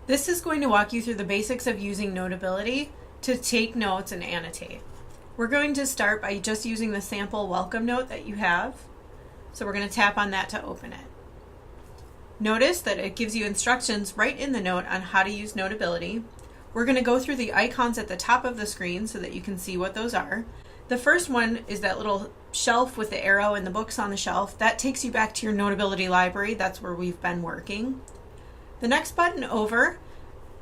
This is going to walk you through the basics of using Notability to take notes and annotate. We're going to start by just using the sample welcome note that you have. So we're going to tap on that to open it. Notice that it gives you instructions right in the note on how to use Notability. We're going to go through the icons at the top of the screen so that you can see what those are. The first one is that little shelf with the arrow and the books on the shelf. That takes you back to your Notability library. That's where we've been working. The next button over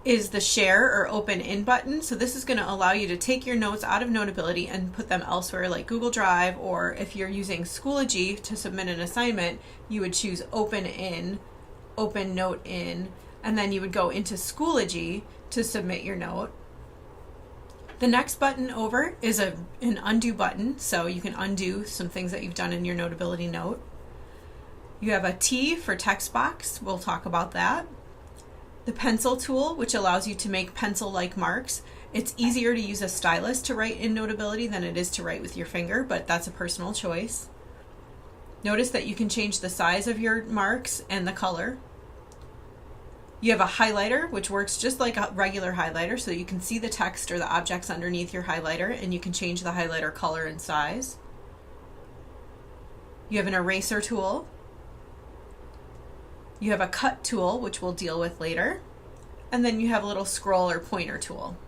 is the share or open in button. So this is going to allow you to take your notes out of Notability and put them elsewhere like Google Drive, or if you're using Schoology to submit an assignment, you would choose open in, open note in, and then you would go into Schoology to submit your note. The next button over is an undo button, so you can undo some things that you've done in your Notability note. You have a T for text box. We'll talk about that. The pencil tool, which allows you to make pencil-like marks. It's easier to use a stylus to write in Notability than it is to write with your finger, but that's a personal choice. Notice that you can change the size of your marks and the color. You have a highlighter, which works just like a regular highlighter, so you can see the text or the objects underneath your highlighter, and you can change the highlighter color and size. You have an eraser tool. You have a cut tool, which we'll deal with later. And then you have a little scroll or pointer tool.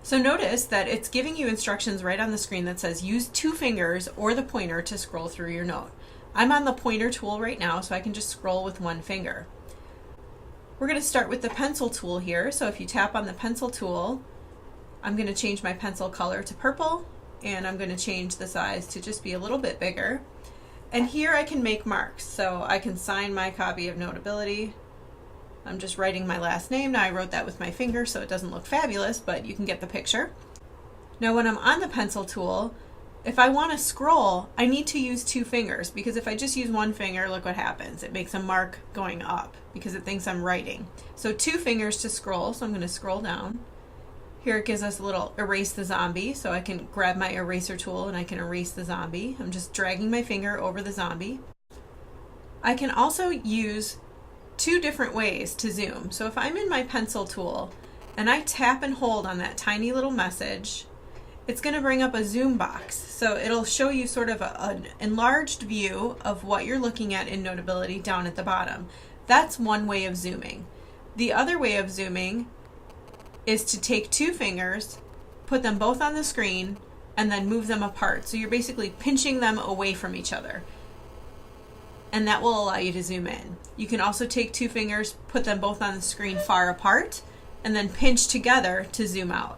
So notice that it's giving you instructions right on the screen that says use 2 fingers or the pointer to scroll through your note. I'm on the pointer tool right now, so I can just scroll with 1 finger. We're going to start with the pencil tool here. So if you tap on the pencil tool, I'm going to change my pencil color to purple, and I'm going to change the size to just be a little bit bigger. And here I can make marks. So I can sign my copy of Notability. I'm just writing my last name. Now I wrote that with my finger, so it doesn't look fabulous, but you can get the picture. Now when I'm on the pencil tool, if I want to scroll, I need to use 2 fingers, because if I just use 1 finger, look what happens. It makes a mark going up because it thinks I'm writing. So 2 fingers to scroll, so I'm going to scroll down. Here it gives us a little erase the zombie, so I can grab my eraser tool and I can erase the zombie. I'm just dragging my finger over the zombie. I can also use 2 different ways to zoom. So if I'm in my pencil tool and I tap and hold on that tiny little message, it's going to bring up a zoom box. So it'll show you sort of an enlarged view of what you're looking at in Notability down at the bottom. That's one way of zooming. The other way of zooming is to take 2 fingers, put them both on the screen, and then move them apart. So you're basically pinching them away from each other. And that will allow you to zoom in. You can also take 2 fingers, put them both on the screen far apart, and then pinch together to zoom out.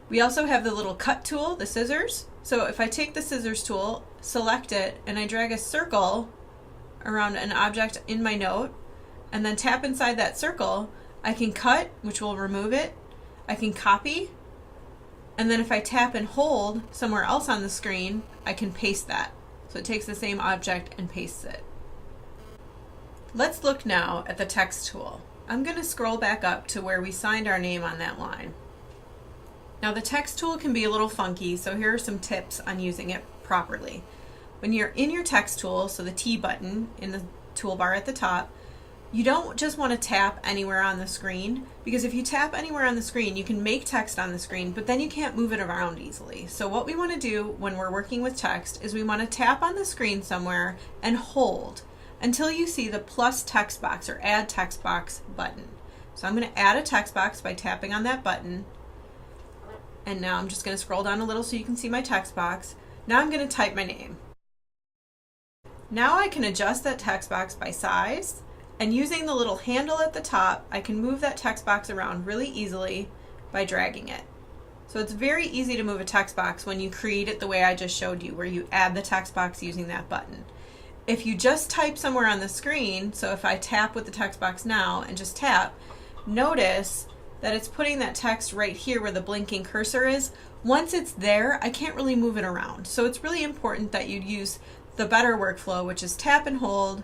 We also have the little cut tool, the scissors. So if I take the scissors tool, select it, and I drag a circle around an object in my note, and then tap inside that circle, I can cut, which will remove it. I can copy, and then if I tap and hold somewhere else on the screen, I can paste that. So it takes the same object and pastes it. Let's look now at the text tool. I'm going to scroll back up to where we signed our name on that line. Now the text tool can be a little funky, so here are some tips on using it properly. When you're in your text tool, so the T button in the toolbar at the top, you don't just want to tap anywhere on the screen, because if you tap anywhere on the screen, you can make text on the screen, but then you can't move it around easily. So what we want to do when we're working with text is we want to tap on the screen somewhere and hold until you see the plus text box or add text box button. So I'm going to add a text box by tapping on that button. And now I'm just going to scroll down a little so you can see my text box. Now I'm going to type my name. Now I can adjust that text box by size. And using the little handle at the top, I can move that text box around really easily by dragging it. So it's very easy to move a text box when you create it the way I just showed you, where you add the text box using that button. If you just type somewhere on the screen, so if I tap with the text box now and just tap, notice that it's putting that text right here where the blinking cursor is. Once it's there, I can't really move it around. So it's really important that you use the better workflow, which is tap and hold,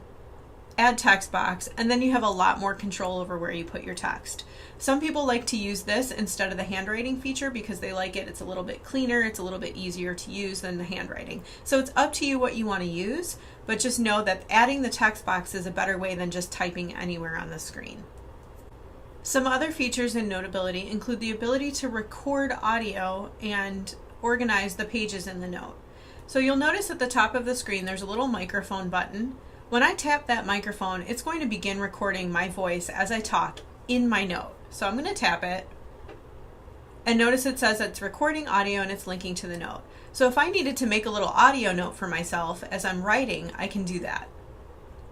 add text box, and then you have a lot more control over where you put your text. Some people like to use this instead of the handwriting feature because they like it. It's a little bit cleaner, it's a little bit easier to use than the handwriting. So it's up to you what you want to use, but just know that adding the text box is a better way than just typing anywhere on the screen. Some other features in Notability include the ability to record audio and organize the pages in the note. So you'll notice at the top of the screen there's a little microphone button. When I tap that microphone, it's going to begin recording my voice as I talk in my note. So I'm going to tap it, and notice it says it's recording audio and it's linking to the note. So if I needed to make a little audio note for myself as I'm writing, I can do that.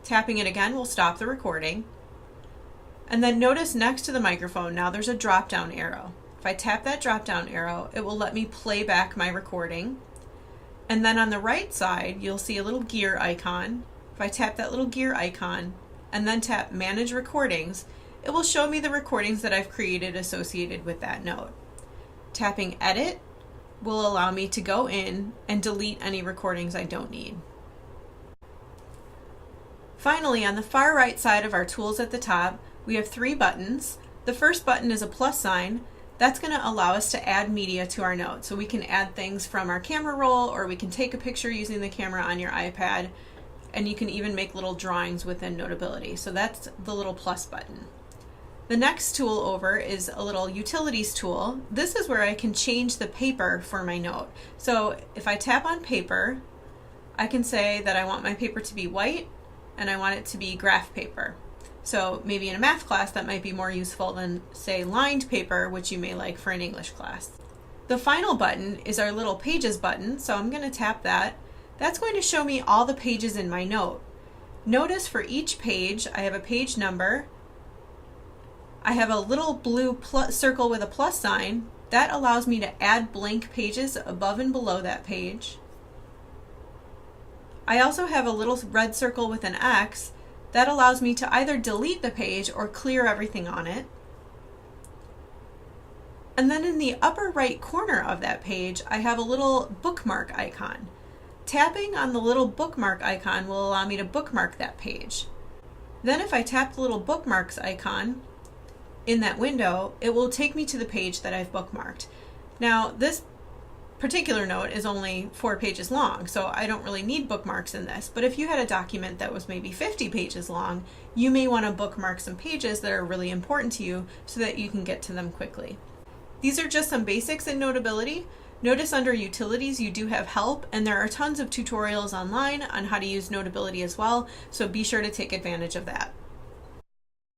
Tapping it again will stop the recording. And then notice next to the microphone, now there's a drop-down arrow. If I tap that drop-down arrow, it will let me play back my recording. And then on the right side, you'll see a little gear icon. If I tap that little gear icon and then tap Manage Recordings, it will show me the recordings that I've created associated with that note. Tapping Edit will allow me to go in and delete any recordings I don't need. Finally, on the far right side of our tools at the top, we have 3 buttons. The first button is a plus sign. That's going to allow us to add media to our note. So we can add things from our camera roll, or we can take a picture using the camera on your iPad, and you can even make little drawings within Notability. So that's the little plus button. The next tool over is a little utilities tool. This is where I can change the paper for my note. So if I tap on paper, I can say that I want my paper to be white and I want it to be graph paper. So maybe in a math class that might be more useful than, say, lined paper, which you may like for an English class. The final button is our little pages button, so I'm going to tap that. That's going to show me all the pages in my note. Notice for each page I have a page number. I have a little blue circle with a plus sign. That allows me to add blank pages above and below that page. I also have a little red circle with an X. That allows me to either delete the page or clear everything on it. And then in the upper right corner of that page, I have a little bookmark icon. Tapping on the little bookmark icon will allow me to bookmark that page. Then if I tap the little bookmarks icon in that window, it will take me to the page that I've bookmarked. Now, this particular note is only 4 pages long, so I don't really need bookmarks in this. But if you had a document that was maybe 50 pages long, you may want to bookmark some pages that are really important to you so that you can get to them quickly. These are just some basics in Notability. Notice under Utilities you do have help, and there are tons of tutorials online on how to use Notability as well, so be sure to take advantage of that.